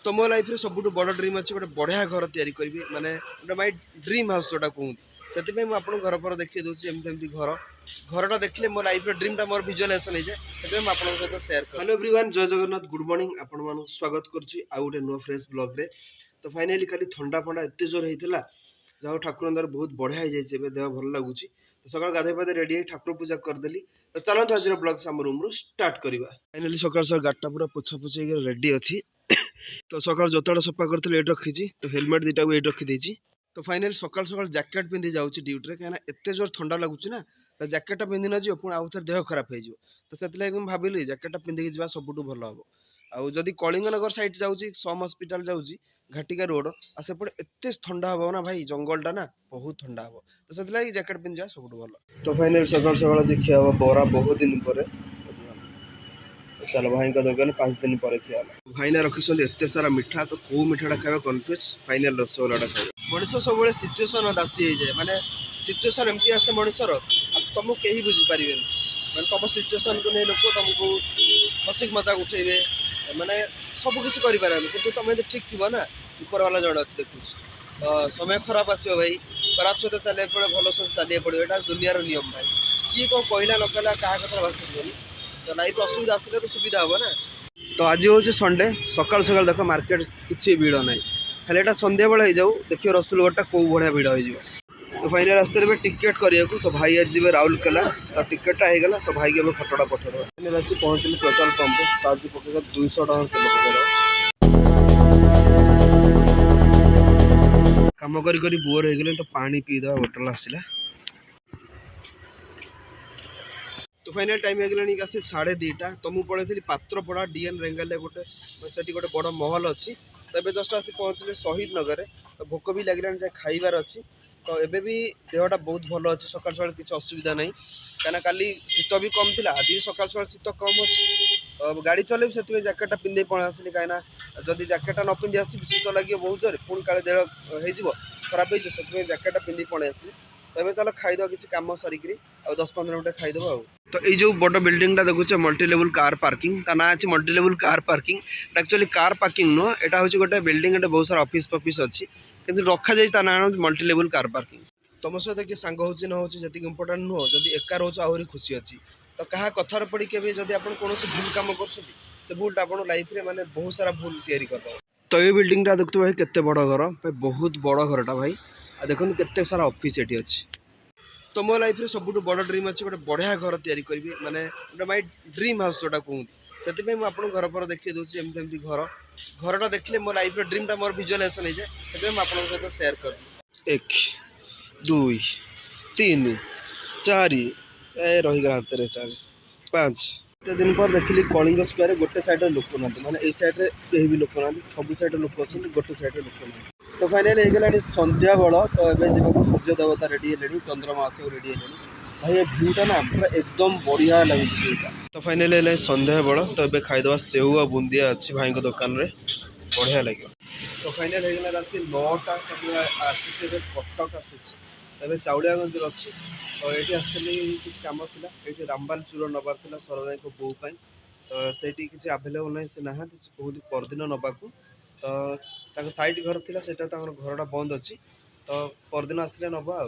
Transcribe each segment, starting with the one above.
तो मो लाइफ रे सबुठु बड़ ड्रीम अच्छे गोटे बढ़िया घर तैयारी करी माने गोटे माय ड्रीम हाउस जोटा कहते से मुझे आपको घर पर देखिए दूसरी एमती घर घरटा देखले मो लाइफ ड्रीम टा मोर विजुअलाइजेशन हो जाए आपन सहित शेयर कर। हेलो एवरीवन, जय जगन्नाथ, गुड मॉर्निंग। आपण मानु स्वागत करुच्ची आ गोटे नुआ फ्रेश ब्लॉग रे। तो फाइनाली खाली ठंडा फंडा एत जोर होता जहाँ ठाकुर द्वारा बहुत बढ़िया हो जाए, देह भल लगुच। तो सकाल गाधे पाधे रेडी ठाकुर पूजा करदेली। तो चलते आज ब्लॉग आम रूम रू स्टार्ट करवा। फाइनाली सकाल सकाल गाड़टा पूरा पोछा पोछी रेडी अच्छी। तो सकाल जोता सफा करते ये रखी, तो हेलमेट दुटा को ये रखी। तो फाइनाली सकाल सकाल जैकेट पिंधि जाऊँगी ड्यूटी कहीं एत जोर ठंडा लगुच ना, तो जैकेटा पिंधि न जी पुणी आउ थे देह खराब हो। तो से भाविली जैकेटा पिंधिकी जा सबुठ भल हम। आउ जदि कलिंगनगर साइड जाऊँगी सम हस्पिटाल जाऊँगी घाटिका रोड आ सेपटे एत ठंडा हम ना भाई, जंगलटा ना बहुत ठंडा हम। तो से जैकेट पिंधि जा सब भल। तो फाइनाली सकाल सकाल आज खिया हम बरा बहुत दिन पर। चलो भाई का दुकान 5 दिन पर खिया भाई ने रखी एत सारा मिठा। तो कौ मिठाटा खावा कन्फ्यूज, फाइनाल रसगोलाटा खावा। मनीष सब सिचुएसन दासी हो जाए, माने सिचुएसन एमती आसे मनीषर तुमको कहीं बुझीपारे मैं तुम सिचुएसन को नहीं लोक तुमको हसिक मजाक उठेबे, माने सब किसी करें कि तुम ठीक थी ना, ऊपर वाला जड़े अच्छे देखुच। तो समय खराब आसो भाई, खराब सहित चलिए पड़े, भल सहित चलिए पड़ो, यहाँ दुनियार नियम भाई। किए कौन कहला न कहला क्या कथा भाषा तो लाइफ असुविधा आसले तो सुविधा हम ना। तो आज हूँ संडे, सकाल सकाल देख मार्केट किसी भिड़ ना, खाली एटा संध्या बेले जाऊ देखिए रसुलगड़टा कौ भाया भिड़ हो। तो फाइनाल रास्ते में टिकेट करने को, तो भाई आज जी राउरकेला। तो टिकेटा होगा तो भाई के फटोटा पठेदेव। फाइनाल आसी पहुँचली पेट्रोल पंप। तो आज पकेगा 200 टका तेल पकेद। कम करी बोर हो गले, तो पानी पीदे बोतल आसला। तो फाइनाल टाइम हो गला आसी 2:30। तो मुझे पढ़ी पात्रपड़ा डीएन रेंगाल गोटे से गोटे बड़ महल अच्छी। तो ये जस्ट आसी पहुँचले शहीद नगर। तो भोक भी लगे जाए खाइबार अच्छी। तो एबे भी देहटा बहुत भल अच्छे, सकाल सकाल किसी असुविधा नहीं कहीं काली शीत भी कम थी, आज भी सकाल सकाल शीत कम अच्छी। तो गाड़ी चलेबी से जैकेटा पिंधे पड़े आसली, कहीं जदि जैकेटा न पिंधि आस शीत लगे बहुत जोर, पुणी काले देह हो खराब हो, जैकेटा पिंधि पड़े आसली। तो ये चलो खाईद किसी कम सरिक 10-15 मिनट खाईदेव आ। तो ये बड़ बिल्डिंगटा देखुचे मल्टी लेवल कार पार्किंग, ता ना अच्छी multi level car parking. Actually car parking नुह, यहाँ हूँ गोटे बिल्डिंग, बहुत सारा ऑफिस फफिस अच्छी, किंतु रखा जाए ना मल्टी लेवल कार पार्किंग। तुम सहित किए सांग हो न हो जी इंपोर्टाट नुह, जदि एका रोच आहरी खुशी अच्छी। तो क्या कथार पड़ी के जब आप कौन भूल कम कर भूलटा आप लाइफ में माने बहुत सारा भूल तैयारी कर। तो ये बिल्डिंगटा देखते भाई केते बड़ घर, बहुत बड़ घरटा भाई। आ देखो केते सारा ऑफिस ये अच्छी। तो मो लाइफ रे सबुठु बड़ ड्रीम अच्छे गोटे बढ़िया घर तैयारी करी माने गोटे माय ड्रीम हाउस जोटा कहते से मुझे आपको घर पर देखिए दूसरी एमती घर घरटा देखले मो लाइफ ड्रीम टा मोर विजुअलाइजेशन हो जाए, आपन सहित शेयर कर। 1 2 3 4 रहीगला हाथ में 4 5 दिन पर देखिली कलिंग स्क्वायर गोटे साइड लोक ना, माने ए साइड कहीं भी लोक ना, सब साइड लोक अच्छे, गोटे साइड लोक ना। तो फाइनाल हो संध्या बेल। तो ये जाक सूर्य देवता रेडी है, चंद्रमा आस रेडी है भाई। ये भ्यूटा ना पूरा एकदम बढ़िया लगे। तो फाइनाल है संध्या बेल। तो ये खाईदे सेव आ बुंदिया अच्छी भाई को दुकान रे, बढ़िया लगे। तो फाइनाल हो रात 9टा आसी कटक आसी, चाउलियागंज अच्छी। तो ये आसली किसी कम थी, ये रामबाल चूर नबार सरजाई को बो पाई। तो से किसी आभेलेबल ना, से ना कहते परदिन नवाक। तो साइड घर थी से घरटा बंद अच्छी, तो परदिन आसले नवा।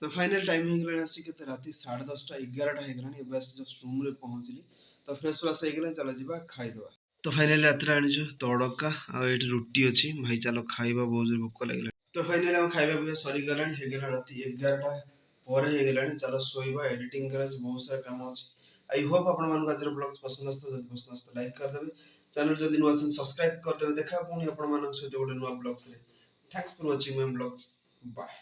तो फाइनाल टाइम हो आसिक रात 10:30 11टा हो जस्ट रूम रे पहुँचली। तो फ्रेश फ्रेश हो चलो जी खाईदे। तो फाइनाल रात आनी तड़का आठ रुटी अच्छी भाई, चलो खाइबा, बहुत जोर भोक लगे। तो फाइनाल हम खाइबा पीवा सरीगला, रात 11टा पर हो, चलो शोवा। एडिटिंग कर बहुत सारा काम अच्छी। आई होप आप आज ब्लॉग पसंद आसत लाइक करदे, चैनल जब नुआ सब्सक्राइब करदे। देखा पुणी आप सहित गोटे नुआ blogs. Thanks for watching my blogs, bye.